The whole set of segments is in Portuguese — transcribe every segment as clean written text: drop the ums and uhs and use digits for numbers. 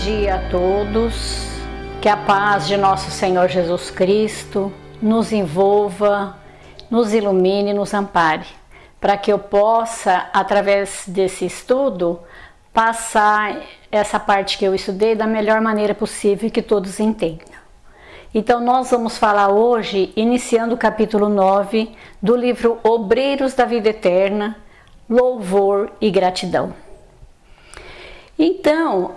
dia a todos, que a paz de nosso Senhor Jesus Cristo nos envolva, nos ilumine, nos ampare, para que eu possa, através desse estudo, passar essa parte que eu estudei da melhor maneira possível e que todos entendam. Então nós vamos falar hoje, iniciando o capítulo 9 do livro Obreiros da Vida Eterna, Louvor e Gratidão. Então,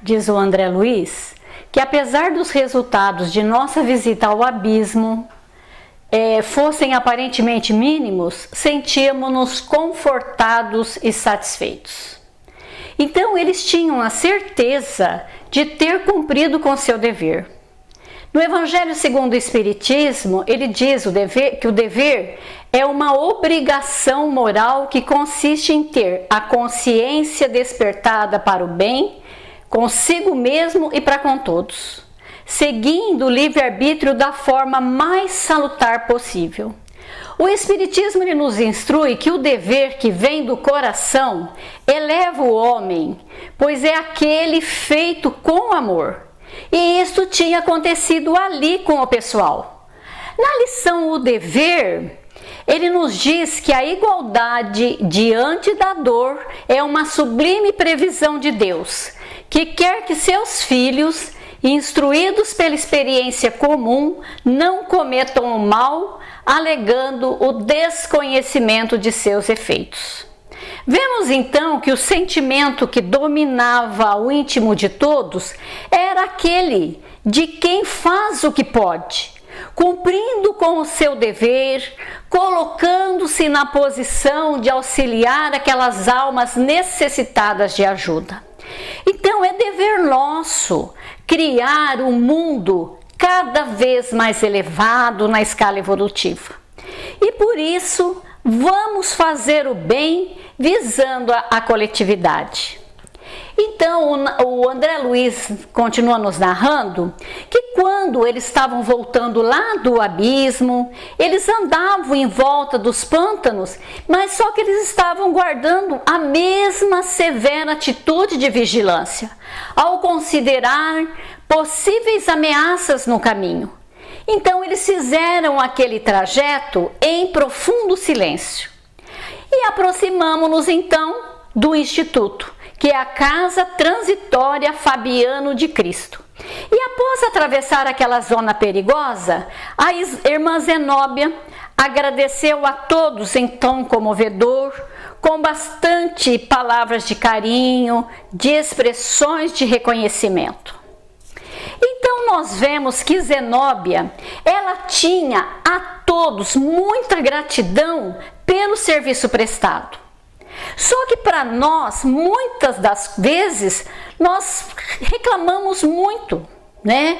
diz o André Luiz, que apesar dos resultados de nossa visita ao abismo fossem aparentemente mínimos, sentíamos-nos confortados e satisfeitos. Então, eles tinham a certeza de ter cumprido com seu dever. No Evangelho segundo o Espiritismo, ele diz que o dever é uma obrigação moral que consiste em ter a consciência despertada para o bem, consigo mesmo e para com todos, seguindo o livre-arbítrio da forma mais salutar possível. O Espiritismo nos instrui que o dever que vem do coração eleva o homem, pois é aquele feito com amor. E isto tinha acontecido ali com o pessoal. Na lição O Dever, ele nos diz que a igualdade diante da dor é uma sublime previsão de Deus, que quer que seus filhos, instruídos pela experiência comum, não cometam o mal, alegando o desconhecimento de seus efeitos. Vemos então que o sentimento que dominava o íntimo de todos era aquele de quem faz o que pode, cumprindo com o seu dever, colocando-se na posição de auxiliar aquelas almas necessitadas de ajuda. Então é dever nosso criar um mundo cada vez mais elevado na escala evolutiva. E por isso vamos fazer o bem visando a coletividade. Então o André Luiz continua nos narrando que quando eles estavam voltando lá do abismo, eles andavam em volta dos pântanos, mas só que eles estavam guardando a mesma severa atitude de vigilância, ao considerar possíveis ameaças no caminho. Então eles fizeram aquele trajeto em profundo silêncio. E aproximamo-nos então do Instituto, que é a Casa Transitória Fabiano de Cristo. E após atravessar aquela zona perigosa, a irmã Zenóbia agradeceu a todos em tom comovedor, com bastante palavras de carinho, de expressões de reconhecimento. Então nós vemos que Zenóbia, ela tinha a todos muita gratidão pelo serviço prestado. Só que para nós, muitas das vezes, nós reclamamos muito, né?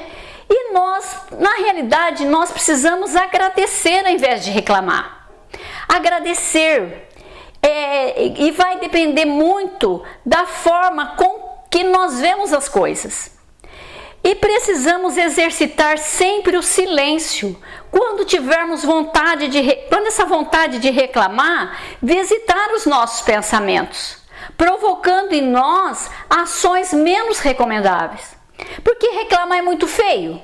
E na realidade, nós precisamos agradecer ao invés de reclamar. Agradecer e vai depender muito da forma com que nós vemos as coisas. E precisamos exercitar sempre o silêncio quando tivermos quando essa vontade de reclamar visitar os nossos pensamentos, provocando em nós ações menos recomendáveis. Porque reclamar é muito feio,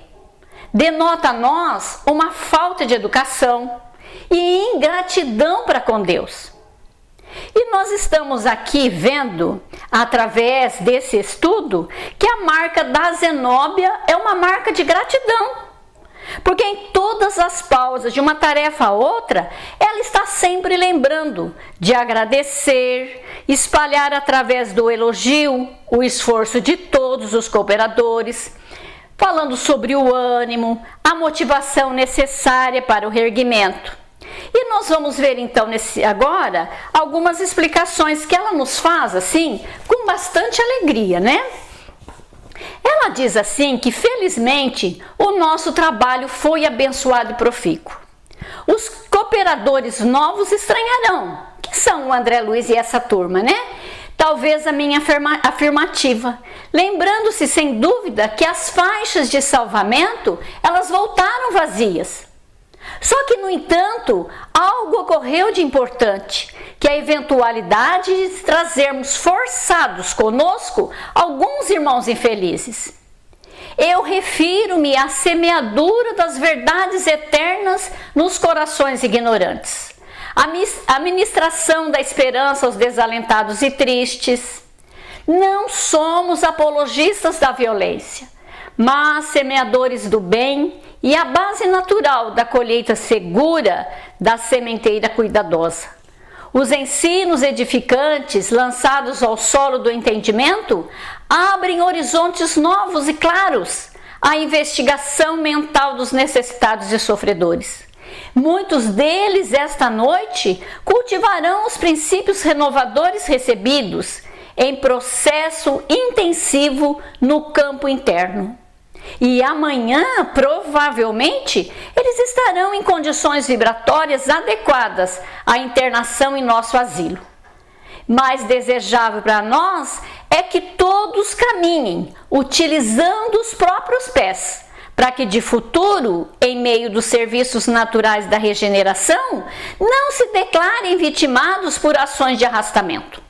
denota a nós uma falta de educação e ingratidão para com Deus. E nós estamos aqui vendo, através desse estudo, que a marca da Zenóbia é uma marca de gratidão. Porque em todas as pausas de uma tarefa a outra, ela está sempre lembrando de agradecer, espalhar através do elogio o esforço de todos os cooperadores, falando sobre o ânimo, a motivação necessária para o reerguimento. E nós vamos ver então agora algumas explicações que ela nos faz assim com bastante alegria, né? Ela diz assim que felizmente o nosso trabalho foi abençoado e profícuo. Os cooperadores novos estranharão, que são o André Luiz e essa turma, né? Talvez a minha afirmativa, lembrando-se sem dúvida que as faixas de salvamento, elas voltaram vazias. Só que, no entanto, algo ocorreu de importante, que a eventualidade de trazermos forçados conosco alguns irmãos infelizes. Eu refiro-me à semeadura das verdades eternas nos corações ignorantes, a ministração da esperança aos desalentados e tristes. Não somos apologistas da violência, mas semeadores do bem e a base natural da colheita segura da sementeira cuidadosa. Os ensinos edificantes lançados ao solo do entendimento abrem horizontes novos e claros à investigação mental dos necessitados e sofredores. Muitos deles, esta noite, cultivarão os princípios renovadores recebidos em processo intensivo no campo interno. E amanhã, provavelmente, eles estarão em condições vibratórias adequadas à internação em nosso asilo. Mais desejável para nós é que todos caminhem, utilizando os próprios pés, para que de futuro, em meio dos serviços naturais da regeneração, não se declarem vitimados por ações de arrastamento.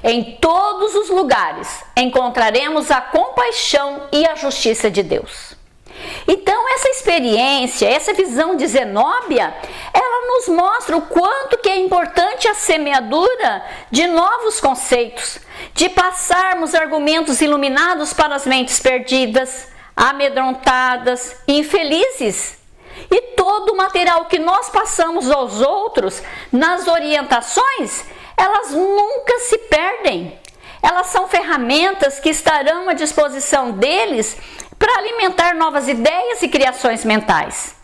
Em todos os lugares encontraremos a compaixão e a justiça de Deus. Então, essa experiência, essa visão de Zenóbia, ela nos mostra o quanto que é importante a semeadura de novos conceitos, de passarmos argumentos iluminados para as mentes perdidas, amedrontadas, infelizes. E todo o material que nós passamos aos outros nas orientações, elas nunca se perdem. Elas são ferramentas que estarão à disposição deles para alimentar novas ideias e criações mentais.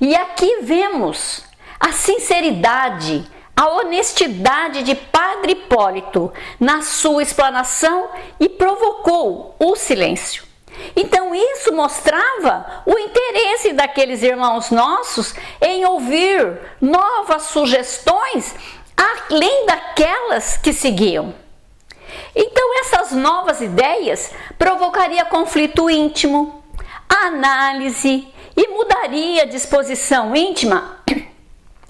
E aqui vemos a sinceridade, a honestidade de Padre Hipólito na sua explanação e provocou o silêncio. Então isso mostrava o interesse daqueles irmãos nossos em ouvir novas sugestões além daquelas que seguiam. Então essas novas ideias provocariam conflito íntimo, análise e mudaria a disposição íntima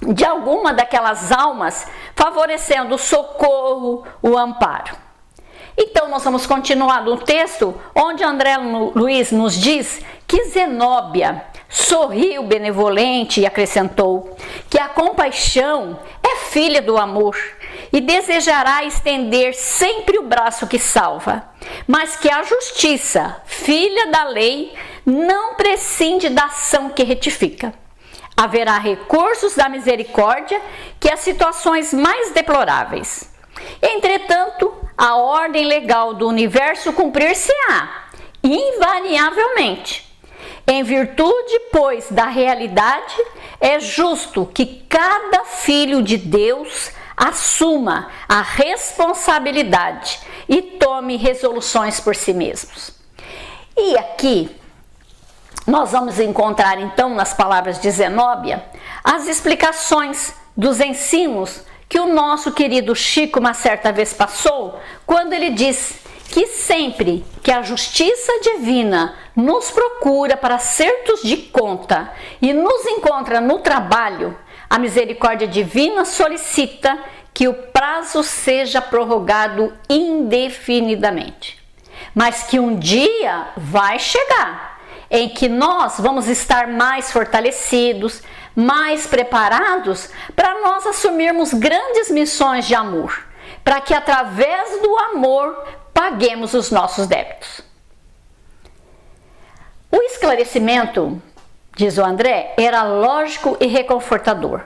de alguma daquelas almas, favorecendo o socorro, o amparo. Então nós vamos continuar no texto onde André Luiz nos diz que Zenóbia sorriu benevolente e acrescentou que a compaixão é filha do amor e desejará estender sempre o braço que salva, mas que a justiça, filha da lei, não prescinde da ação que retifica. Haverá recursos da misericórdia que as situações mais deploráveis. Entretanto, a ordem legal do universo cumprir-se-á, invariavelmente. Em virtude, pois, da realidade, é justo que cada filho de Deus assuma a responsabilidade e tome resoluções por si mesmos. E aqui nós vamos encontrar então nas palavras de Zenóbia as explicações dos ensinos que o nosso querido Chico uma certa vez passou, quando ele diz que sempre que a justiça divina nos procura para acertos de conta e nos encontra no trabalho, a misericórdia divina solicita que o prazo seja prorrogado indefinidamente, mas que um dia vai chegar em que nós vamos estar mais fortalecidos, mais preparados para nós assumirmos grandes missões de amor, para que através do amor paguemos os nossos débitos. O esclarecimento, diz o André, era lógico e reconfortador.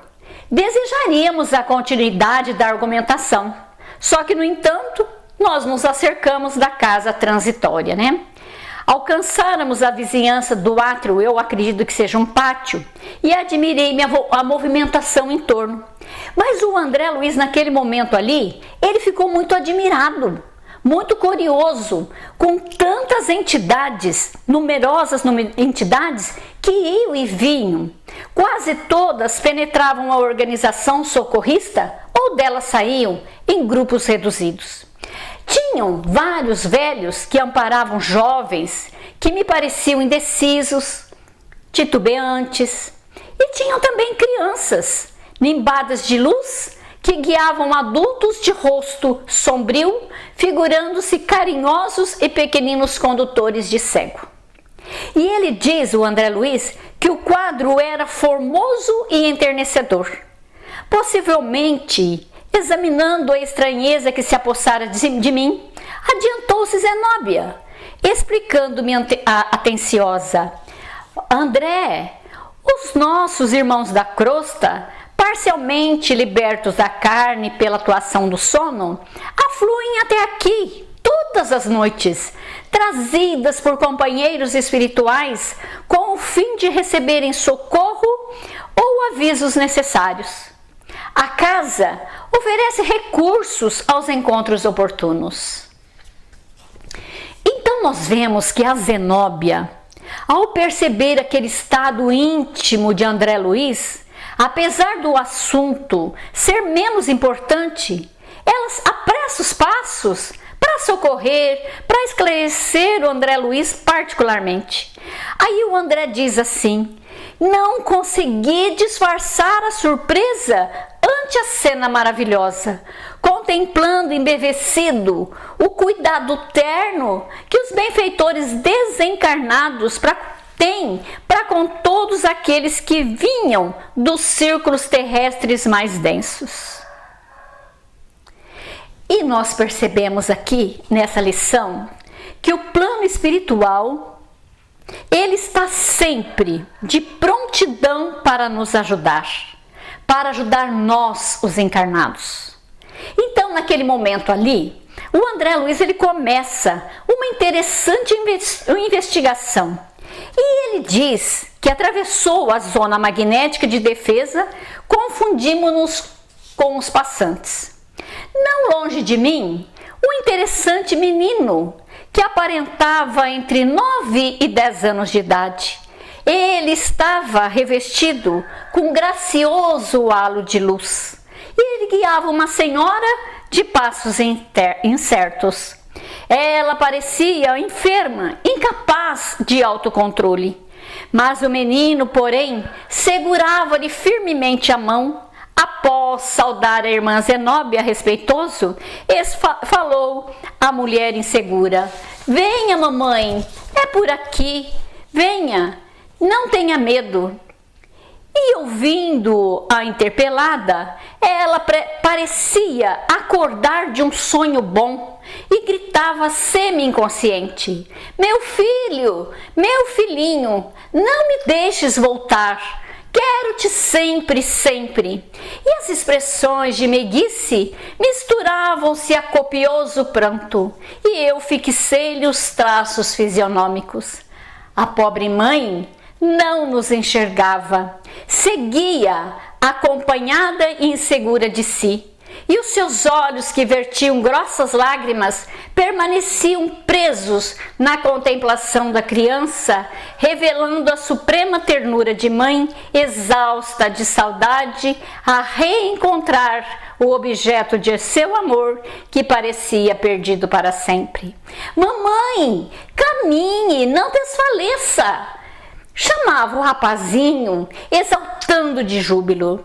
Desejaríamos a continuidade da argumentação, só que, no entanto, nós nos acercamos da casa transitória, né? Alcançáramos a vizinhança do átrio, eu acredito que seja um pátio, e admirei a movimentação em torno. Mas o André Luiz, naquele momento ali, ele ficou muito admirado, muito curioso, com tantas entidades, numerosas entidades que iam e vinham. Quase todas penetravam a organização socorrista ou delas saíam em grupos reduzidos. Tinham vários velhos que amparavam jovens que me pareciam indecisos, titubeantes, E tinham também crianças, nimbadas de luz, que guiavam adultos de rosto sombrio, figurando-se carinhosos e pequeninos condutores de cego. E ele diz, o André Luiz, que o quadro era formoso e enternecedor. Possivelmente, examinando a estranheza que se apossara de mim, adiantou-se Zenóbia, explicando-me atenciosa: André, os nossos irmãos da crosta, parcialmente libertos da carne pela atuação do sono, afluem até aqui todas as noites, trazidas por companheiros espirituais com o fim de receberem socorro ou avisos necessários. A casa oferece recursos aos encontros oportunos. Então nós vemos que a Zenóbia, ao perceber aquele estado íntimo de André Luiz, apesar do assunto ser menos importante, ela apressa os passos para socorrer, para esclarecer o André Luiz particularmente. Aí o André diz assim: não consegui disfarçar a surpresa ante a cena maravilhosa, contemplando embevecido o cuidado terno que os benfeitores desencarnados têm para com todos aqueles que vinham dos círculos terrestres mais densos. E nós percebemos aqui nessa lição que o plano espiritual, ele está sempre de prontidão para nos ajudar, para ajudar nós, os encarnados. Então, naquele momento ali, o André Luiz ele começa uma interessante investigação. E ele diz que atravessou a zona magnética de defesa, confundimos-nos com os passantes. Não longe de mim, um interessante menino que aparentava entre 9 e 10 anos de idade. Ele estava revestido com gracioso halo de luz. E ele guiava uma senhora de passos incertos. Ela parecia enferma, incapaz de autocontrole. Mas o menino, porém, segurava-lhe firmemente a mão. Após saudar a irmã Zenóbia respeitoso, falou à mulher insegura: venha, mamãe, é por aqui, venha, não tenha medo. E ouvindo a interpelada, ela parecia acordar de um sonho bom e gritava semi-inconsciente: meu filho, meu filhinho, não me deixes voltar. Quero-te sempre, sempre. E as expressões de meiguice misturavam-se a copioso pranto, e eu fixei-lhe os traços fisionômicos. A pobre mãe não nos enxergava, seguia acompanhada e insegura de si, e os seus olhos, que vertiam grossas lágrimas, permaneciam presos na contemplação da criança, revelando a suprema ternura de mãe, exausta de saudade, a reencontrar o objeto de seu amor, que parecia perdido para sempre. Mamãe, caminhe, não desfaleça! Chamava o rapazinho, exaltando de júbilo.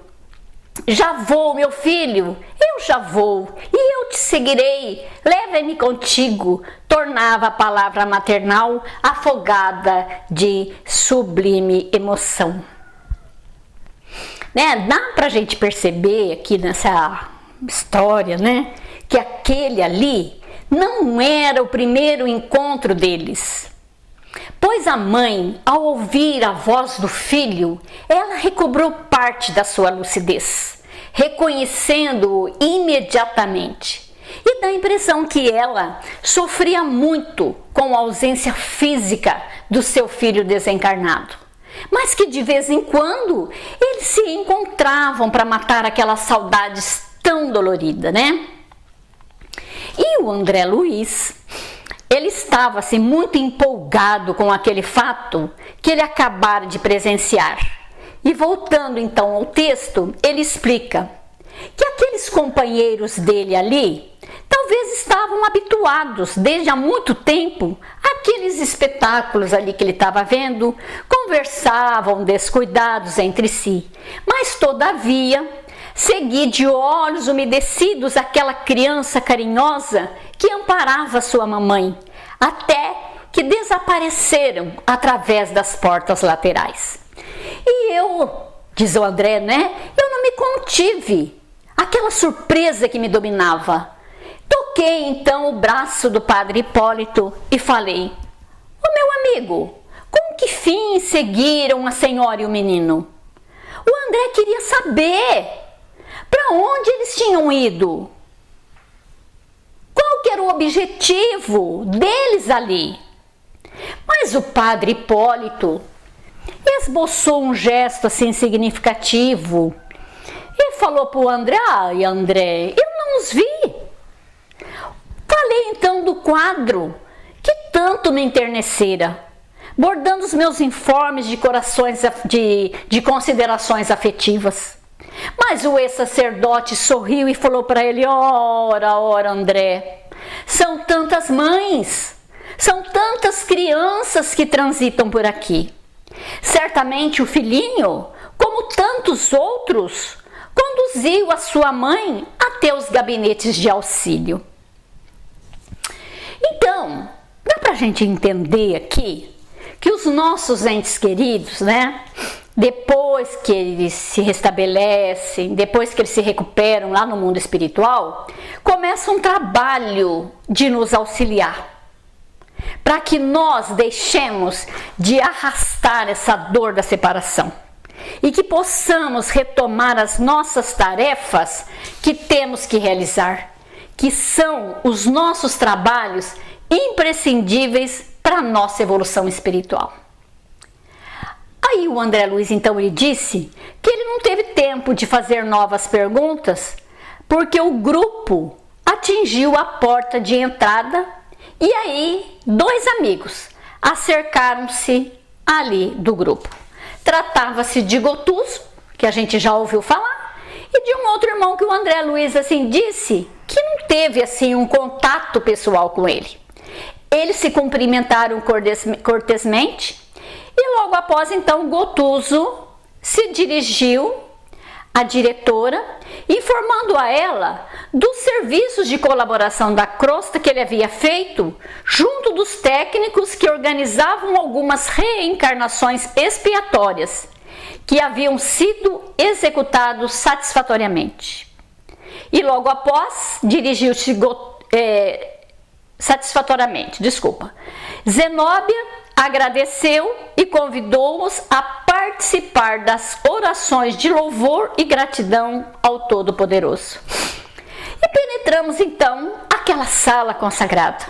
Já vou, meu filho, eu já vou, e eu te seguirei, leva-me contigo, tornava a palavra maternal afogada de sublime emoção. Dá pra gente perceber aqui nessa história, que aquele ali não era o primeiro encontro deles. Pois a mãe, ao ouvir a voz do filho, ela recobrou parte da sua lucidez, reconhecendo-o imediatamente. E dá a impressão que ela sofria muito com a ausência física do seu filho desencarnado, mas que de vez em quando eles se encontravam para matar aquelas saudades tão doloridas, E o André Luiz, ele estava assim, muito empolgado com aquele fato que ele acabara de presenciar. E voltando então ao texto, ele explica que aqueles companheiros dele ali talvez estavam habituados desde há muito tempo àqueles espetáculos ali que ele estava vendo, conversavam descuidados entre si, mas todavia segui de olhos umedecidos aquela criança carinhosa que amparava sua mamãe, até que desapareceram através das portas laterais. E eu, diz o André, né? Eu não me contive, aquela surpresa que me dominava. Toquei então o braço do padre Hipólito e falei: "Ô meu amigo, com que fim seguiram a senhora e o menino?" O André queria saber para onde eles tinham ido. Qual que era o objetivo deles ali? Mas o padre Hipólito esboçou um gesto assim significativo e falou para o André: "Ai, André, eu não os vi." Falei então do quadro que tanto me enternecera, bordando os meus informes de considerações afetivas. Mas o ex-sacerdote sorriu e falou para ele: ora, André, são tantas mães, são tantas crianças que transitam por aqui. Certamente o filhinho, como tantos outros, conduziu a sua mãe até os gabinetes de auxílio." Então, dá para a gente entender aqui que os nossos entes queridos, né, depois que eles se restabelecem, depois que eles se recuperam lá no mundo espiritual, começa um trabalho de nos auxiliar, para que nós deixemos de arrastar essa dor da separação e que possamos retomar as nossas tarefas que temos que realizar, que são os nossos trabalhos imprescindíveis para a nossa evolução espiritual. Aí o André Luiz então ele disse que ele não teve tempo de fazer novas perguntas porque o grupo atingiu a porta de entrada e aí dois amigos acercaram-se ali do grupo. Tratava-se de Gotuso, que a gente já ouviu falar, e de um outro irmão que o André Luiz assim disse que não teve assim um contato pessoal com ele. Eles se cumprimentaram cortesmente e logo após então Gotuso se dirigiu à diretora, informando a ela dos serviços de colaboração da crosta que ele havia feito junto dos técnicos que organizavam algumas reencarnações expiatórias que haviam sido executados satisfatoriamente. E logo após dirigiu-se Zenóbia agradeceu e convidou-os a participar das orações de louvor e gratidão ao Todo-Poderoso. E penetramos então aquela sala consagrada,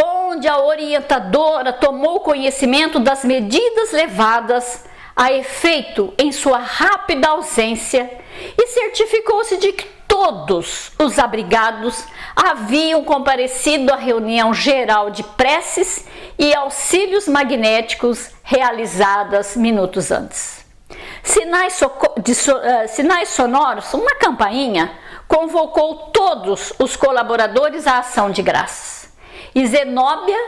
onde a orientadora tomou conhecimento das medidas levadas a efeito em sua rápida ausência e certificou-se de que todos os abrigados haviam comparecido à reunião geral de preces e auxílios magnéticos realizadas minutos antes. Sinais sonoros, uma campainha, convocou todos os colaboradores à ação de graças. E Zenóbia,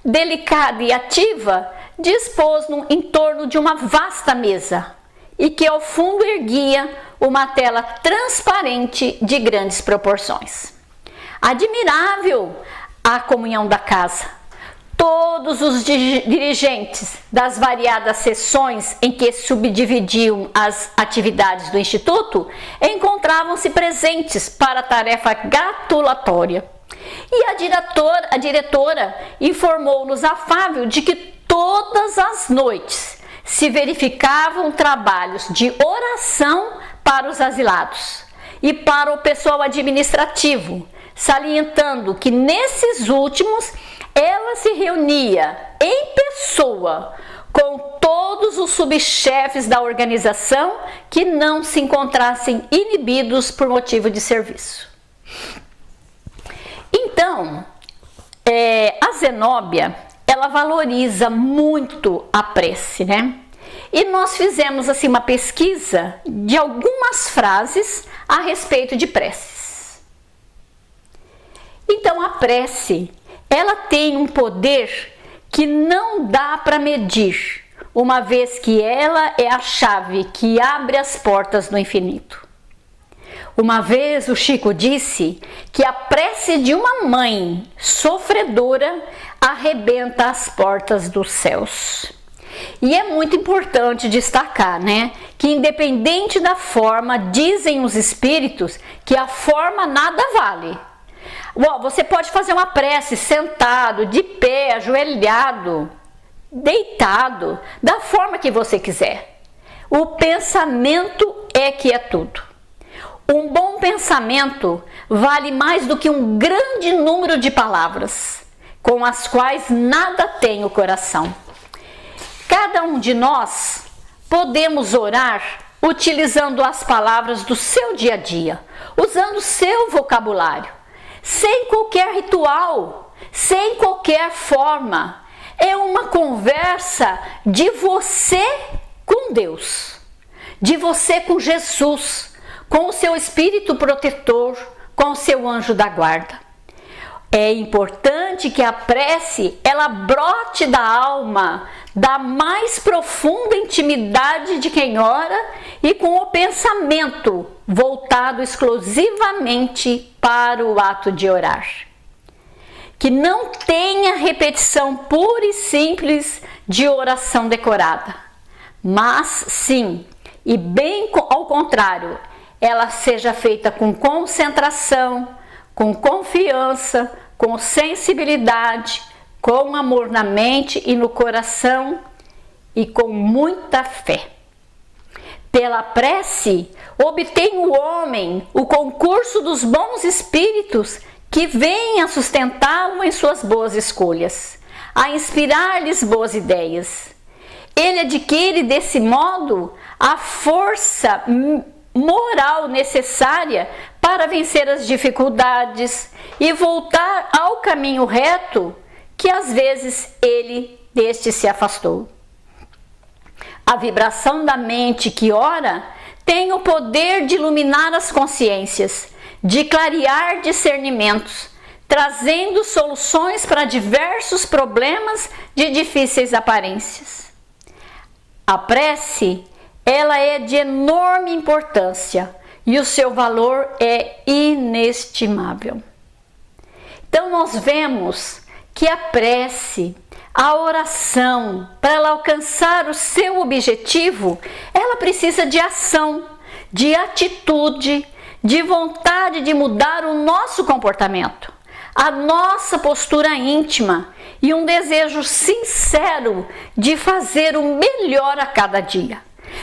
delicada e ativa, dispôs-no em torno de uma vasta mesa e que ao fundo erguia uma tela transparente de grandes proporções. Admirável a comunhão da casa. Todos os dirigentes das variadas seções em que subdividiam as atividades do Instituto encontravam-se presentes para a tarefa gratulatória. E a diretora informou-nos afável de que todas as noites se verificavam trabalhos de oração para os asilados e para o pessoal administrativo, salientando que nesses últimos ela se reunia em pessoa com todos os subchefes da organização que não se encontrassem inibidos por motivo de serviço. Então, a Zenóbia, ela valoriza muito a prece, né? E nós fizemos assim uma pesquisa de algumas frases a respeito de preces. Então a prece, ela tem um poder que não dá para medir, uma vez que ela é a chave que abre as portas do infinito. Uma vez o Chico disse que a prece de uma mãe sofredora arrebenta as portas dos céus. E é muito importante destacar, que independente da forma, dizem os espíritos que a forma nada vale. Você pode fazer uma prece sentado, de pé, ajoelhado, deitado, da forma que você quiser. O pensamento é que é tudo. Um bom pensamento vale mais do que um grande número de palavras, com as quais nada tem o coração. Cada um de nós podemos orar utilizando as palavras do seu dia a dia, usando o seu vocabulário, sem qualquer ritual, sem qualquer forma. É uma conversa de você com Deus, de você com Jesus, com o seu espírito protetor, com o seu anjo da guarda. É importante que a prece, ela brote da alma, da mais profunda intimidade de quem ora e com o pensamento voltado exclusivamente para o ato de orar. Que não tenha repetição pura e simples de oração decorada, mas sim, e bem ao contrário, ela seja feita com concentração, com confiança, com sensibilidade, com amor na mente e no coração e com muita fé. Pela prece, obtém o homem o concurso dos bons espíritos que vêm a sustentá-lo em suas boas escolhas, a inspirar-lhes boas ideias. Ele adquire desse modo a força moral necessária para vencer as dificuldades e voltar ao caminho reto que às vezes ele deste se afastou. A vibração da mente que ora tem o poder de iluminar as consciências, de clarear discernimentos, trazendo soluções para diversos problemas de difíceis aparências. A prece, ela é de enorme importância e o seu valor é inestimável. Então nós vemos que a prece, a oração, para ela alcançar o seu objetivo, ela precisa de ação, de atitude, de vontade de mudar o nosso comportamento, a nossa postura íntima e um desejo sincero de fazer o melhor a cada dia.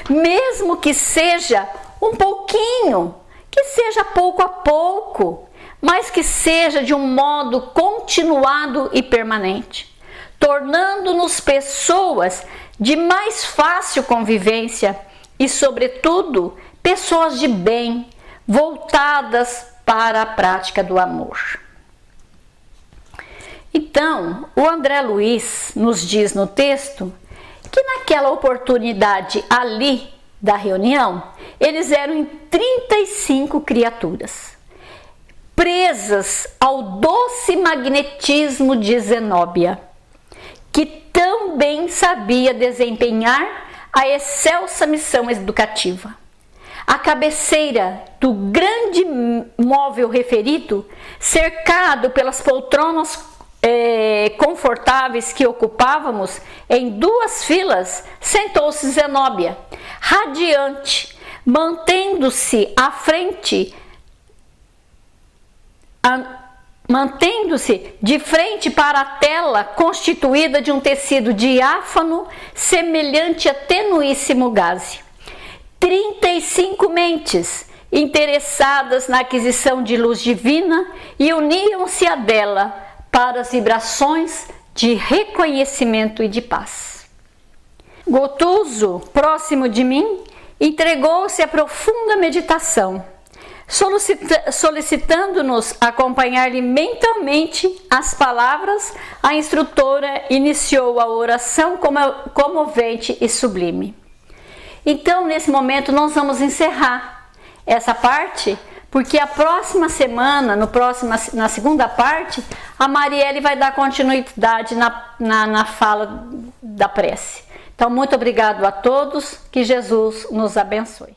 Mesmo que seja um pouquinho, que seja pouco a pouco, mas que seja de um modo continuado e permanente, tornando-nos pessoas de mais fácil convivência e, sobretudo, pessoas de bem, voltadas para a prática do amor. Então, o André Luiz nos diz no texto que naquela oportunidade ali da reunião, eles eram em 35 criaturas, presas ao doce magnetismo de Zenóbia, que tão bem sabia desempenhar a excelsa missão educativa. A cabeceira do grande móvel referido, cercado pelas poltronas confortáveis que ocupávamos em duas filas, sentou-se Zenóbia, radiante, mantendo-se de frente para a tela constituída de um tecido diáfano semelhante a tenuíssimo gaze. 35 mentes interessadas na aquisição de luz divina e uniam-se a dela para as vibrações de reconhecimento e de paz. Gotuso, próximo de mim, entregou-se à profunda meditação, solicitando-nos acompanhar-lhe mentalmente as palavras. A instrutora iniciou a oração comovente e sublime. Então, nesse momento, nós vamos encerrar essa parte porque a próxima semana, na segunda parte, a Marielle vai dar continuidade na fala da prece. Então, muito obrigado a todos, que Jesus nos abençoe.